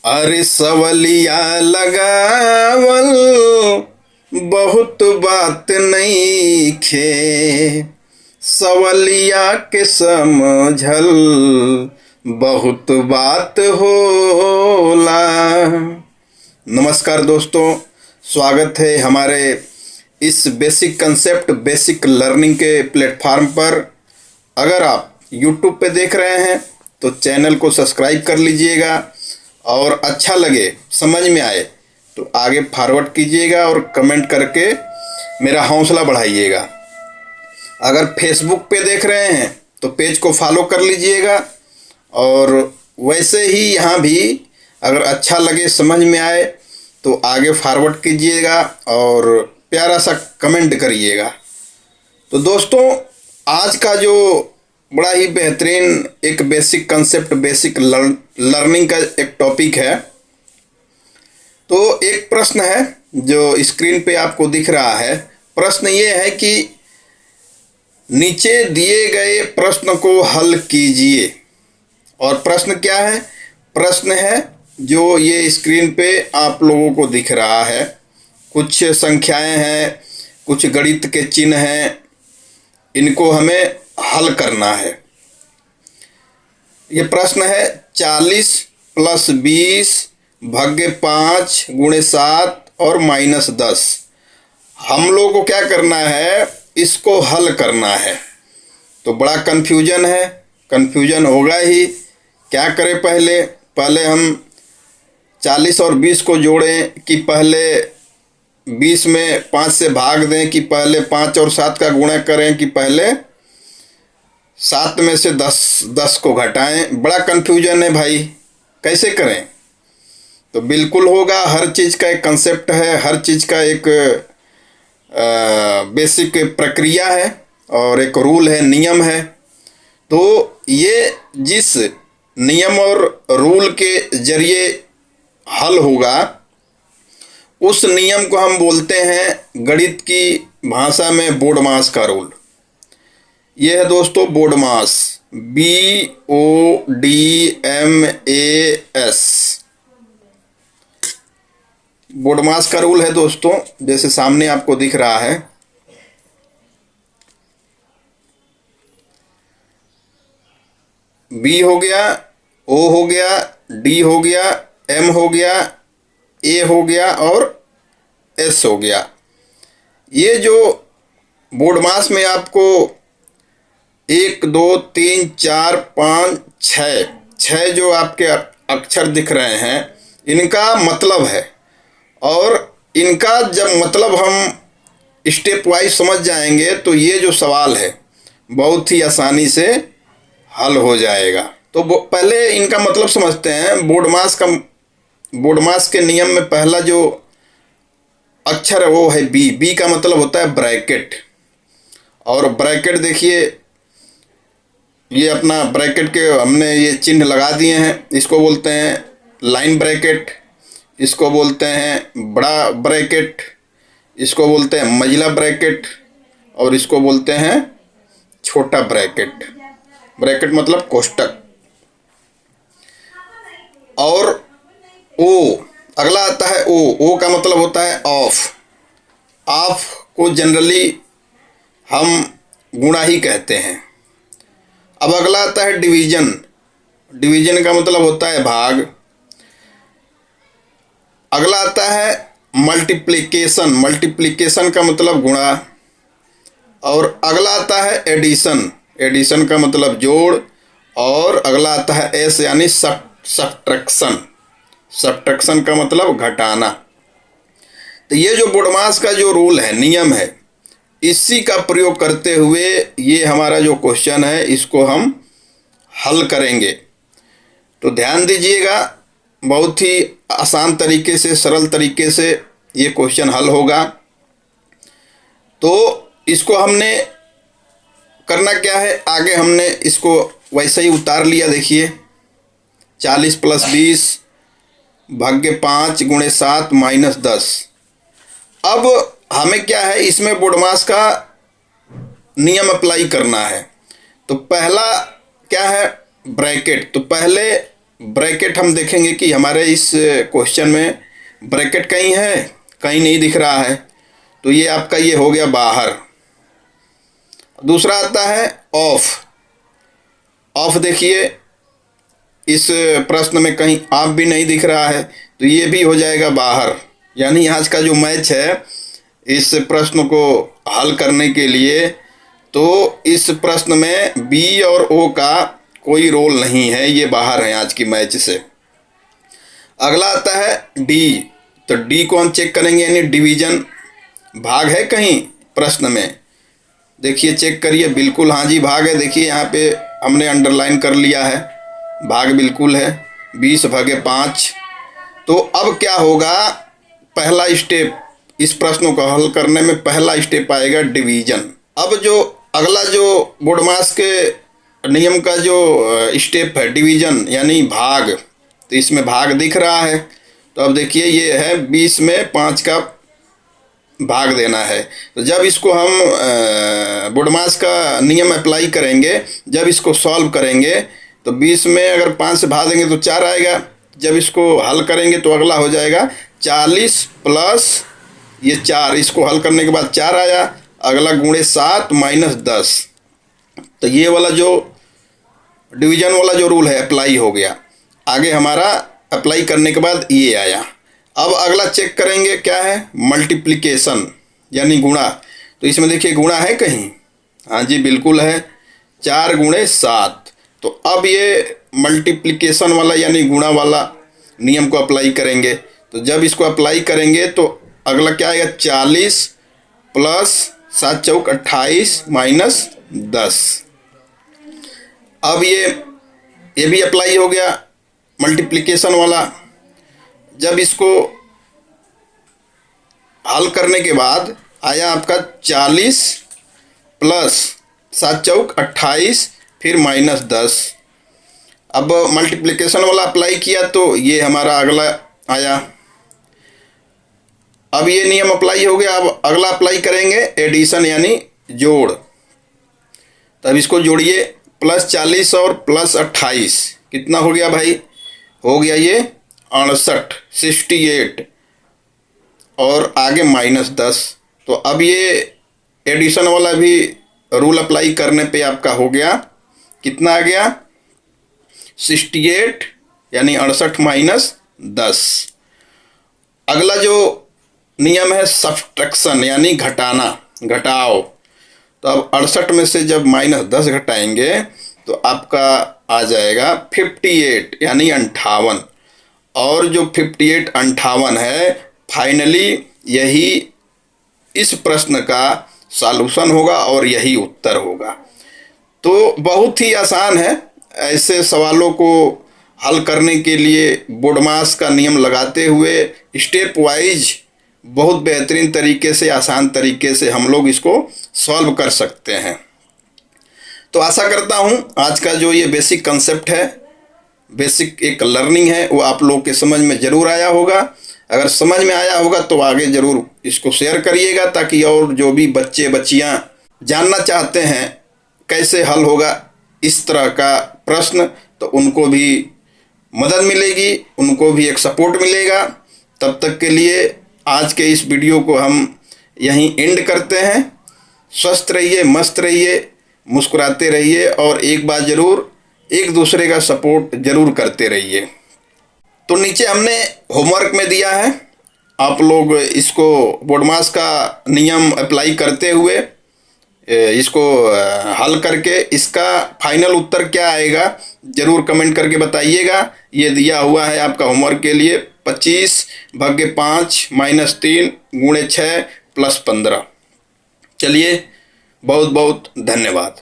अरे सवलिया लगावल बहुत बात नइखे, सवलिया के समझल बहुत बात होला। नमस्कार दोस्तों, स्वागत है हमारे इस बेसिक कंसेप्ट बेसिक लर्निंग के प्लेटफार्म पर। अगर आप YouTube पे देख रहे हैं तो चैनल को सब्सक्राइब कर लीजिएगा और अच्छा लगे, समझ में आए तो आगे फॉरवर्ड कीजिएगा और कमेंट करके मेरा हौसला बढ़ाइएगा। अगर फेसबुक पे देख रहे हैं तो पेज को फॉलो कर लीजिएगा और वैसे ही यहाँ भी अगर अच्छा लगे, समझ में आए तो आगे फॉरवर्ड कीजिएगा और प्यारा सा कमेंट करिएगा। तो दोस्तों, आज का जो बड़ा ही बेहतरीन एक बेसिक कंसेप्ट बेसिक लर्निंग का एक टॉपिक है। तो एक प्रश्न है जो स्क्रीन पे आपको दिख रहा है। प्रश्न ये है कि नीचे दिए गए प्रश्न को हल कीजिए। और प्रश्न क्या है? प्रश्न है जो ये स्क्रीन पे आप लोगों को दिख रहा है। कुछ संख्याएं हैं, कुछ गणित के चिन्ह हैं, इनको हमें हल करना है। ये प्रश्न है 40 + 20 भाग्य 5 × 7 और -10। हम लोग को क्या करना है? इसको हल करना है। तो बड़ा कन्फ्यूजन है, कन्फ्यूजन होगा ही। क्या करें? पहले हम 40 और 20 को जोड़ें कि पहले 20 में 5 से भाग दें, कि पहले 5 और 7 का गुणा करें, कि पहले 7 में से 10 को घटाएं। बड़ा कन्फ्यूजन है भाई, कैसे करें? तो बिल्कुल होगा। हर चीज़ का एक कंसेप्ट है, हर चीज़ का एक बेसिक प्रक्रिया है और एक रूल है, नियम है। तो ये जिस नियम और रूल के जरिए हल होगा उस नियम को हम बोलते हैं गणित की भाषा में बोडमास का रूल। यह है दोस्तों बोडमास, BODMAS। बोडमास का रूल है दोस्तों, जैसे सामने आपको दिख रहा है। B हो गया, O हो गया, D हो गया, M हो गया, A हो गया और S हो गया। ये जो बोडमास में आपको 1 2 3 4 5 6 जो आपके अक्षर दिख रहे हैं, इनका मतलब है। और इनका जब मतलब हम स्टेप वाइज समझ जाएंगे तो ये जो सवाल है बहुत ही आसानी से हल हो जाएगा। तो पहले इनका मतलब समझते हैं। बोडमास के नियम में पहला जो अक्षर है वो है बी। बी का मतलब होता है ब्रैकेट। और ब्रैकेट देखिए, ये अपना ब्रैकेट के हमने ये चिन्ह लगा दिए हैं। इसको बोलते हैं लाइन ब्रैकेट, इसको बोलते हैं बड़ा ब्रैकेट, इसको बोलते हैं मंझला ब्रैकेट और इसको बोलते हैं छोटा ब्रैकेट। ब्रैकेट मतलब कोष्टक। और ओ, अगला आता है ओ। ओ का मतलब होता है ऑफ। ऑफ को जनरली हम गुणा ही कहते हैं। अब अगला आता है डिवीजन। डिवीजन का मतलब होता है भाग। अगला आता है मल्टीप्लिकेशन। मल्टीप्लिकेशन का मतलब गुणा। और अगला आता है एडिशन। एडिशन का मतलब जोड़। और अगला आता है एस यानी सब्ट्रैक्शन। सब्ट्रैक्शन का मतलब घटाना। तो ये जो बोडमास का जो रूल है, नियम है, इसी का प्रयोग करते हुए ये हमारा जो क्वेश्चन है इसको हम हल करेंगे। तो ध्यान दीजिएगा, बहुत ही आसान तरीके से, सरल तरीके से ये क्वेश्चन हल होगा। तो इसको हमने करना क्या है? आगे हमने इसको वैसे ही उतार लिया। देखिए 40 + 20 भाग्य 5 × 7 -10। अब हमें क्या है, इसमें बोडमास का नियम अप्लाई करना है। तो पहला क्या है? ब्रैकेट। तो पहले ब्रैकेट हम देखेंगे कि हमारे इस क्वेश्चन में ब्रैकेट कहीं है, कहीं नहीं दिख रहा है, तो ये आपका ये हो गया बाहर। दूसरा आता है ऑफ। ऑफ देखिए इस प्रश्न में कहीं ऑफ भी नहीं दिख रहा है, तो ये भी हो जाएगा बाहर। यानी आज का जो मैच है इस प्रश्न को हल करने के लिए, तो इस प्रश्न में बी और ओ का कोई रोल नहीं है, ये बाहर है आज की मैच से। अगला आता है डी। तो डी को हम चेक करेंगे, यानी डिवीजन, भाग है कहीं प्रश्न में। देखिए चेक करिए, बिल्कुल हाँ जी भाग है। देखिए यहाँ पे हमने अंडरलाइन कर लिया है, भाग बिल्कुल है, 20/5। तो अब क्या होगा, पहला स्टेप इस प्रश्न को हल करने में पहला स्टेप आएगा डिवीजन। अब जो अगला जो बोडमास के नियम का जो स्टेप है डिवीजन यानी भाग, तो इसमें भाग दिख रहा है। तो अब देखिए ये है 20 में 5 का भाग देना है। तो जब इसको हम बोडमास का नियम अप्लाई करेंगे, जब इसको सॉल्व करेंगे तो 20 में अगर 5 से भाग देंगे तो 4 आएगा। जब इसको हल करेंगे तो अगला हो जाएगा 40 प्लस ये 4, इसको हल करने के बाद 4 आया, अगला गुणे 7 माइनस 10। तो ये वाला जो डिवीजन वाला जो रूल है अप्लाई हो गया। आगे हमारा अप्लाई करने के बाद ये आया। अब अगला चेक करेंगे क्या है, मल्टीप्लिकेशन यानी गुणा। तो इसमें देखिए गुणा है कहीं, हाँ जी बिल्कुल है, 4 गुणे 7। तो अब ये मल्टीप्लिकेशन वाला यानी गुणा वाला नियम को अप्लाई करेंगे। तो जब इसको अप्लाई करेंगे तो अगला क्या आएगा, 40 प्लस 7 चौक 28 माइनस 10। अब ये भी अप्लाई हो गया मल्टीप्लिकेशन वाला। जब इसको हल करने के बाद आया आपका 40 प्लस 7 चौक 28 फिर माइनस 10। अब मल्टीप्लिकेशन वाला अप्लाई किया तो ये हमारा अगला आया। अब ये नियम अप्लाई हो गया। अब अगला अप्लाई करेंगे एडिशन यानी जोड़। तब इसको जोड़िए, प्लस 40 और प्लस 28 कितना हो गया भाई, हो गया ये 68 68 और आगे माइनस 10। तो अब ये एडिशन वाला भी रूल अप्लाई करने पे आपका हो गया, कितना आ गया 68 यानी 68 माइनस 10। अगला जो नियम है सब्ट्रैक्शन यानी घटाना, घटाओ। तो अब 68 में से जब माइनस 10 घटाएंगे तो आपका आ जाएगा 58 यानी 58। और जो 58 58 है, फाइनली यही इस प्रश्न का सॉल्यूशन होगा और यही उत्तर होगा। तो बहुत ही आसान है, ऐसे सवालों को हल करने के लिए बोडमास का नियम लगाते हुए स्टेप वाइज बहुत बेहतरीन तरीके से, आसान तरीके से हम लोग इसको सॉल्व कर सकते हैं। तो आशा करता हूँ आज का जो ये बेसिक कंसेप्ट है, बेसिक एक लर्निंग है, वो आप लोग के समझ में ज़रूर आया होगा। अगर समझ में आया होगा तो आगे ज़रूर इसको शेयर करिएगा, ताकि और जो भी बच्चे बच्चियाँ जानना चाहते हैं कैसे हल होगा इस तरह का प्रश्न, तो उनको भी मदद मिलेगी, उनको भी एक सपोर्ट मिलेगा। तब तक के लिए आज के इस वीडियो को हम यहीं एंड करते हैं। स्वस्थ रहिए, मस्त रहिए, मुस्कुराते रहिए और एक बार ज़रूर एक दूसरे का सपोर्ट ज़रूर करते रहिए। तो नीचे हमने होमवर्क में दिया है, आप लोग इसको बोडमास का नियम अप्लाई करते हुए इसको हल करके इसका फाइनल उत्तर क्या आएगा ज़रूर कमेंट करके बताइएगा। ये दिया हुआ है आपका होमवर्क के लिए 25/5 माइनस 3 गुणे 6 प्लस 15। चलिए बहुत बहुत धन्यवाद।